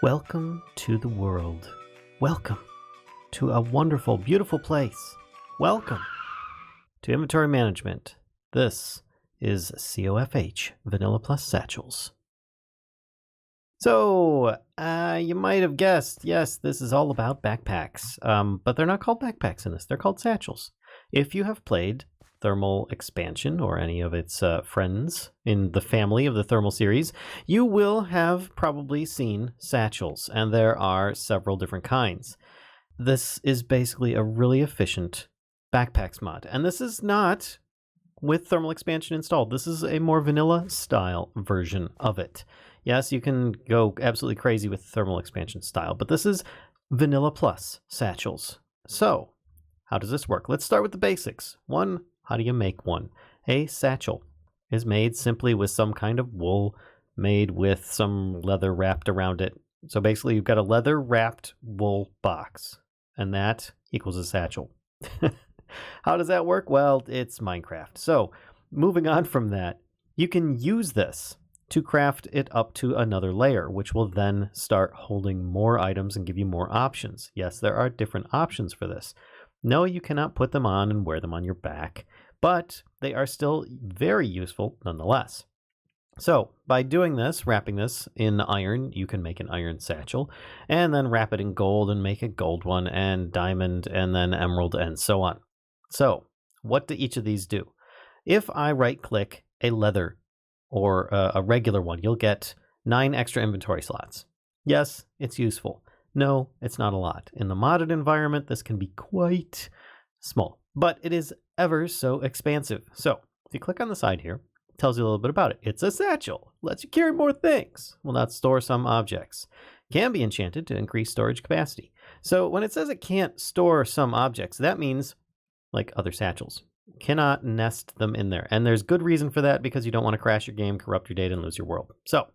Welcome to the world. Welcome to a wonderful, beautiful place. Welcome to inventory management. This is CoFH, Vanilla Plus Satchels. So, you might have guessed, yes, this is all about backpacks. But they're not called backpacks in this, they're called satchels. If you have played Thermal Expansion or any of its friends in the family of the Thermal series, you will have probably seen satchels, and there are several different kinds. This is basically a really efficient backpacks mod, and this is not with Thermal Expansion installed. This is a more vanilla style version of it. Yes, you can go absolutely crazy with Thermal Expansion style, but this is Vanilla Plus satchels. So, how does this work? Let's start with the basics. One, how do you make one? A satchel is made simply with some kind of wool made with some leather wrapped around it. So basically you've got a leather wrapped wool box, and that equals a satchel. How does that work? Well, it's Minecraft. So moving on from that, you can use this to craft it up to another layer, which will then start holding more items and give you more options. Yes, there are different options for this. No, you cannot put them on and wear them on your back, but they are still very useful nonetheless. So by doing this, wrapping this in iron, you can make an iron satchel, and then wrap it in gold and make a gold one, and diamond, and then emerald, and so on. So what do each of these do? If I right-click a leather or a regular one, you'll get 9 extra inventory slots. Yes, it's useful. No, it's not a lot. In the modded environment, this can be quite small, but it is ever so expansive. So if you click on the side here, it tells you a little bit about it. It's a satchel. Lets you carry more things. Will not store some objects. Can be enchanted to increase storage capacity. So when it says it can't store some objects, that means, like other satchels, cannot nest them in there. And there's good reason for that, because you don't want to crash your game, corrupt your data, and lose your world. So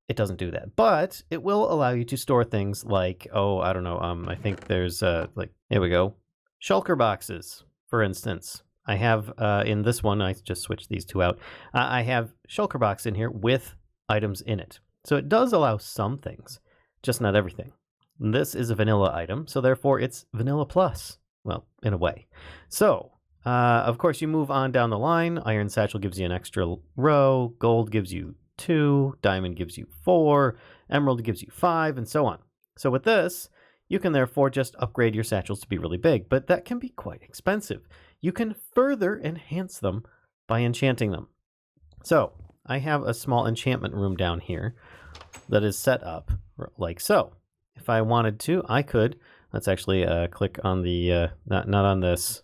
it doesn't do that, but it will allow you to store things like, I don't know, I think there's here we go, shulker boxes, for instance. I have in this one, I just switched these two out, I have shulker box in here with items in it. So it does allow some things, just not everything. And this is a vanilla item, so therefore it's vanilla plus, well, in a way. So of course you move on down the line. Iron satchel gives you an extra row, gold gives you 2, diamond gives you 4, emerald gives you 5, and so on. So with this, you can therefore just upgrade your satchels to be really big, but that can be quite expensive. You can further enhance them by enchanting them. So I have a small enchantment room down here that is set up like so. If I wanted to, I could, let's actually click on the, not on this,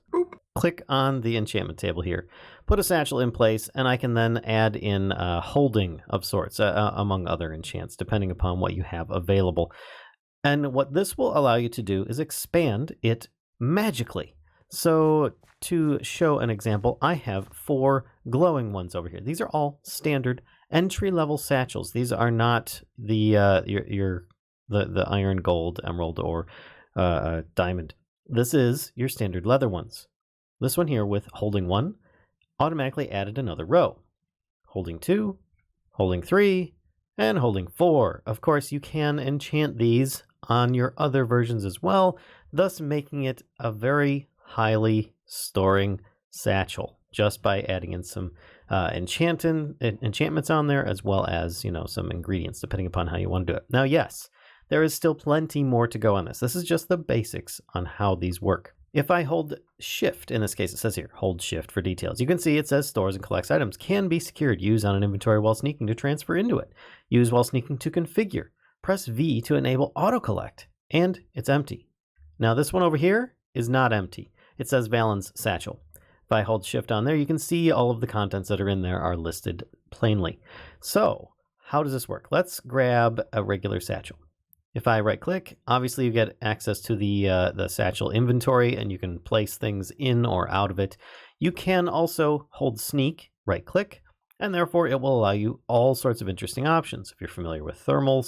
click on the enchantment table here, put a satchel in place, and I can then add in holding of sorts, among other enchants, depending upon what you have available. And what this will allow you to do is expand it magically. So to show an example, I have 4 glowing ones over here. These are all standard entry-level satchels. These are not the the iron, gold, emerald, or diamond. This is your standard leather ones. This one here with holding 1 automatically added another row. Holding 2, holding 3, and holding 4. Of course, you can enchant these on your other versions as well, thus making it a very highly storing satchel, just by adding in some enchantments on there, as well as, some ingredients, depending upon how you want to do it. Now, yes, there is still plenty more to go on this. This is just the basics on how these work. If I hold shift, in this case it says here, hold shift for details. You can see it says stores and collects items. Can be secured. Use on an inventory while sneaking to transfer into it. Use while sneaking to configure. Press V to enable AutoCollect. And it's empty. Now this one over here is not empty. It says Valens Satchel. If I hold shift on there, you can see all of the contents that are in there are listed plainly. So how does this work? Let's grab a regular satchel. If I right click, obviously you get access to the satchel inventory, and you can place things in or out of it. You can also hold sneak, right click, and therefore it will allow you all sorts of interesting options. If you're familiar with thermal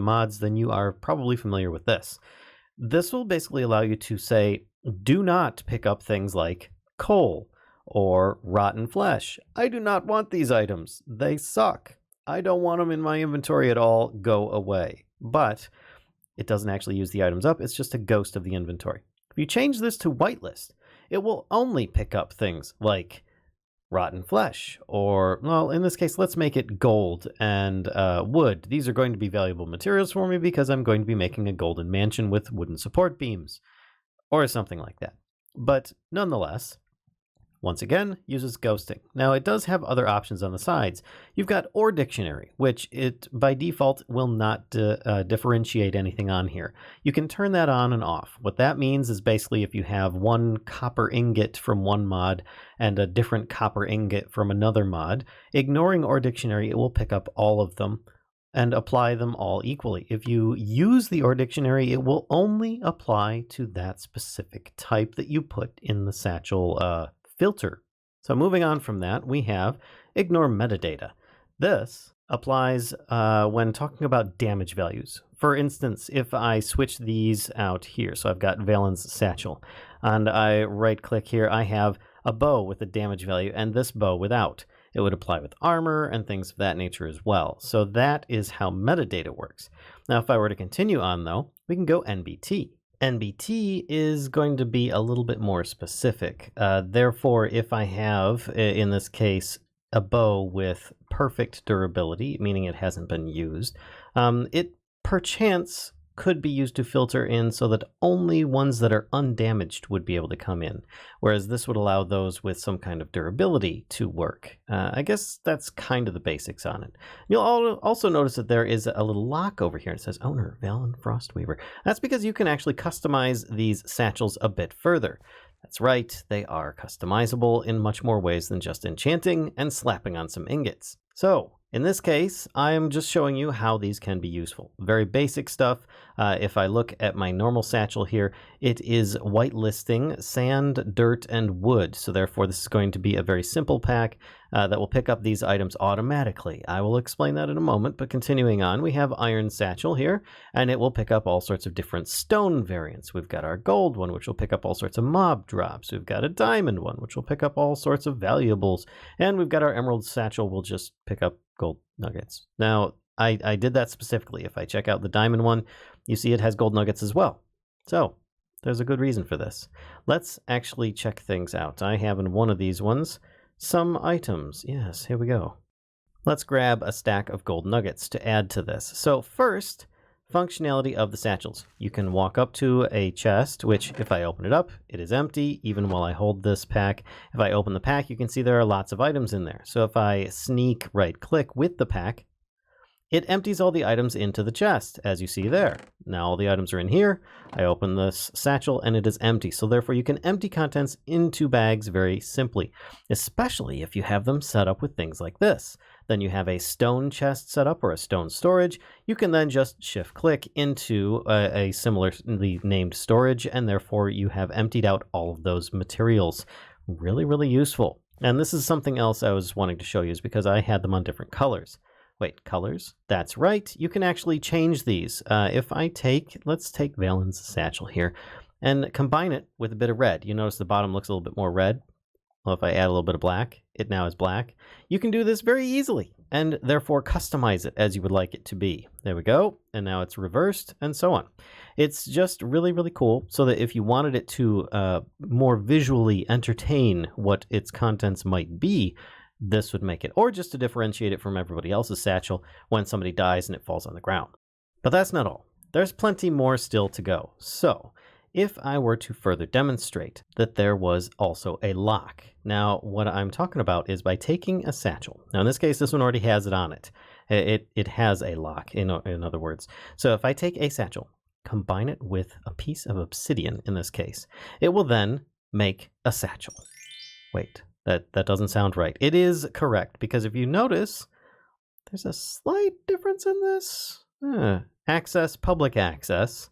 mods, then you are probably familiar with this. This will basically allow you to say, do not pick up things like coal or rotten flesh. I do not want these items. They suck. I don't want them in my inventory at all. Go away. but it doesn't actually use the items up. It's just a ghost of the inventory. If you change this to whitelist, it will only pick up things like rotten flesh, or, well, in this case, let's make it gold and wood. These are going to be valuable materials for me because I'm going to be making a golden mansion with wooden support beams, or something like that. But nonetheless, once again, uses ghosting. Now, it does have other options on the sides. You've got OR dictionary, which it by default will not differentiate anything on here. You can turn that on and off. What that means is basically if you have one copper ingot from one mod and a different copper ingot from another mod, ignoring OR dictionary, it will pick up all of them and apply them all equally. If you use the OR dictionary, it will only apply to that specific type that you put in the Satchel filter. So moving on from that, we have ignore metadata. This applies when talking about damage values. For instance, if I switch these out here, so I've got Valen's Satchel, and I right click here, I have a bow with a damage value and this bow without. It would apply with armor and things of that nature as well. So that is how metadata works. Now, if I were to continue on though, we can go NBT. NBT is going to be a little bit more specific. Therefore, if I have, in this case, a bow with perfect durability, meaning it hasn't been used, it perchance could be used to filter in so that only ones that are undamaged would be able to come in, whereas this would allow those with some kind of durability to work. I guess that's kind of the basics on it. You'll also notice that there is a little lock over here. It says owner, Valen Frostweaver. That's because you can actually customize these satchels a bit further. That's right, they are customizable in much more ways than just enchanting and slapping on some ingots. So, in this case, I am just showing you how these can be useful. Very basic stuff. If I look at my normal satchel here, it is whitelisting sand, dirt, and wood. So therefore, this is going to be a very simple pack that will pick up these items automatically. I will explain that in a moment, but continuing on, we have iron satchel here, and it will pick up all sorts of different stone variants. We've got our gold one, which will pick up all sorts of mob drops. We've got a diamond one, which will pick up all sorts of valuables. And we've got our emerald satchel, will just pick up gold nuggets. Now, I did that specifically. If I check out the diamond one, you see it has gold nuggets as well. So there's a good reason for this. Let's actually check things out. I have in one of these ones some items. Yes, here we go. Let's grab a stack of gold nuggets to add to this. So first, functionality of the satchels. You can walk up to a chest, which if I open it up, it is empty, even while I hold this pack. If I open the pack, you can see there are lots of items in there. So if I sneak right click with the pack, it empties all the items into the chest, as you see there. Now all the items are in here. I open this satchel and it is empty. So therefore you can empty contents into bags very simply, especially if you have them set up with things like this. Then you have a stone chest set up or a stone storage. You can then just shift click into a similarly named storage, and therefore you have emptied out all of those materials. Really, really useful. And this is something else I was wanting to show you, is because I had them on different colors. Wait, colors? That's right. You can actually change these. If I let's take Valen's satchel here and combine it with a bit of red. You notice the bottom looks a little bit more red. Well, if I add a little bit of black, it now is black. You can do this very easily and therefore customize it as you would like it to be. There we go. And now it's reversed and so on. It's just really, really cool, so that if you wanted it to more visually entertain what its contents might be, this would make it, or just to differentiate it from everybody else's satchel when somebody dies and it falls on the ground. But that's not all. There's plenty more still to go. So if I were to further demonstrate that there was also a lock. Now, what I'm talking about is by taking a satchel. Now, in this case, this one already has it on it. It has a lock, in other words. So if I take a satchel, combine it with a piece of obsidian, in this case, it will then make a satchel. Wait. That doesn't sound right. It is correct, because if you notice, there's a slight difference in this. Access, public access.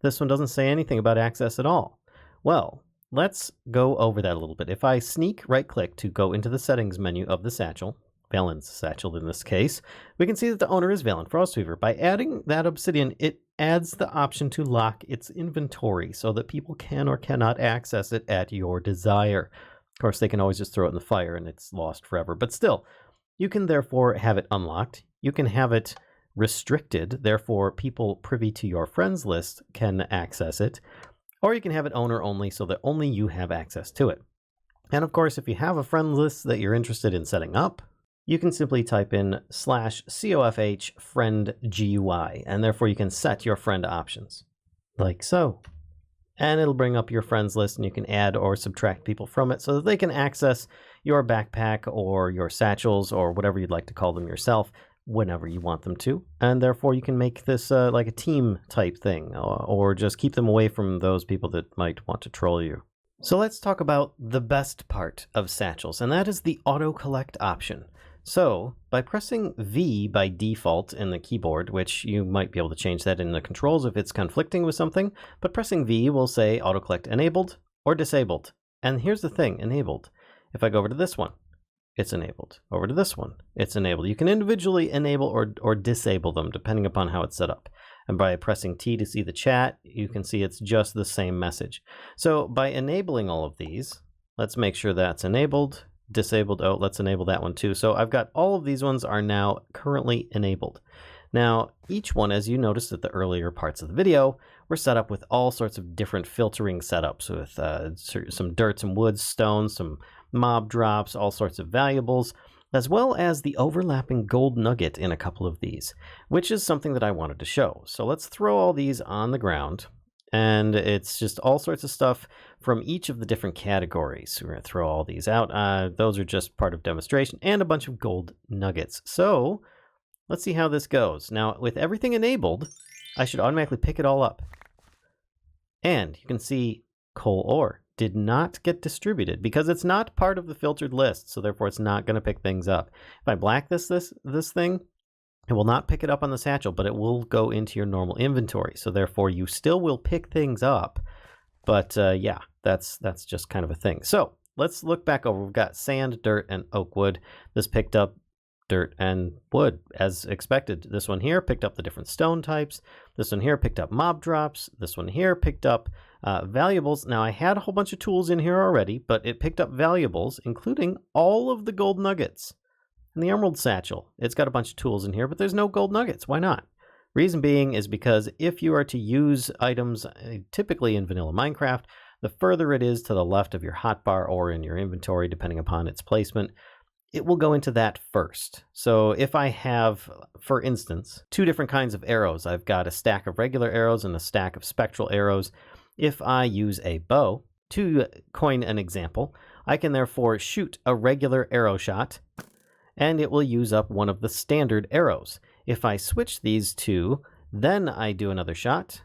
This one doesn't say anything about access at all. Well, let's go over that a little bit. If I sneak right-click to go into the settings menu of the satchel, Valen's satchel in this case, we can see that the owner is Valen Frostweaver. By adding that obsidian, it adds the option to lock its inventory so that people can or cannot access it at your desire. Of course, they can always just throw it in the fire and it's lost forever. But still, you can therefore have it unlocked. You can have it restricted, therefore people privy to your friends list can access it, or you can have it owner only so that only you have access to it. And of course, if you have a friend list that you're interested in setting up, you can simply type in /CoFH friend GUI, and therefore you can set your friend options, like so. And it'll bring up your friends list, and you can add or subtract people from it so that they can access your backpack or your satchels or whatever you'd like to call them yourself whenever you want them to. And therefore you can make this like a team type thing, or just keep them away from those people that might want to troll you. So let's talk about the best part of satchels, and that is the AutoCollect option. So by pressing V by default in the keyboard, which you might be able to change that in the controls if it's conflicting with something, but pressing V will say AutoCollect enabled or disabled. And here's the thing, enabled. If I go over to this one, it's enabled. Over to this one, it's enabled. You can individually enable or disable them depending upon how it's set up. And by pressing T to see the chat, you can see it's just the same message. So by enabling all of these, let's make sure that's enabled. Disabled, oh, let's enable that one too. So I've got all of these ones are now currently enabled. Now, each one, as you noticed at the earlier parts of the video, were set up with all sorts of different filtering setups with some dirt, some wood, stones, some mob drops, all sorts of valuables, as well as the overlapping gold nugget in a couple of these, which is something that I wanted to show. So let's throw all these on the ground. And it's just all sorts of stuff from each of the different categories. We're going to throw all these out. Those are just part of demonstration, and a bunch of gold nuggets. So let's see how this goes. Now, with everything enabled, I should automatically pick it all up. And you can see coal ore did not get distributed because it's not part of the filtered list. So therefore, it's not going to pick things up. If I black this thing, it will not pick it up on the satchel, but it will go into your normal inventory. So therefore, you still will pick things up. But yeah, that's just kind of a thing. So let's look back over. We've got sand, dirt, and oak wood. This picked up dirt and wood as expected. This one here picked up the different stone types. This one here picked up mob drops. This one here picked up valuables. Now I had a whole bunch of tools in here already, but it picked up valuables, including all of the gold nuggets. And the emerald satchel, it's got a bunch of tools in here, but there's no gold nuggets. Why not? Reason being is because if you are to use items typically in vanilla Minecraft, the further it is to the left of your hotbar or in your inventory, depending upon its placement, it will go into that first. So if I have, for instance, two different kinds of arrows, I've got a stack of regular arrows and a stack of spectral arrows. If I use a bow, to coin an example, I can therefore shoot a regular arrow shot, and it will use up one of the standard arrows. If I switch these two, then I do another shot,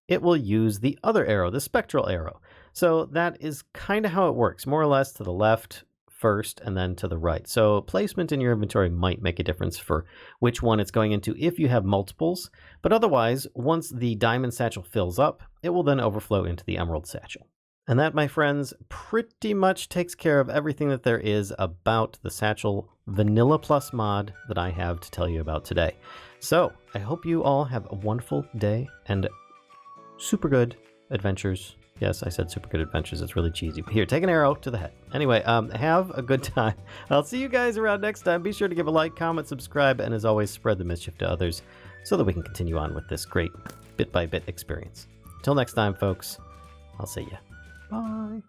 it will use the other arrow, the spectral arrow. So that is kind of how it works, more or less to the left first and then to the right. So placement in your inventory might make a difference for which one it's going into if you have multiples, but otherwise, once the diamond satchel fills up, it will then overflow into the emerald satchel. And that, my friends, pretty much takes care of everything that there is about the Satchel Vanilla Plus mod that I have to tell you about today. So, I hope you all have a wonderful day and super good adventures. Yes, I said super good adventures. It's really cheesy. But here, take an arrow to the head. Anyway, have a good time. I'll see you guys around next time. Be sure to give a like, comment, subscribe, and as always, spread the mischief to others so that we can continue on with this great bit-by-bit experience. Until next time, folks, I'll see ya. Bye.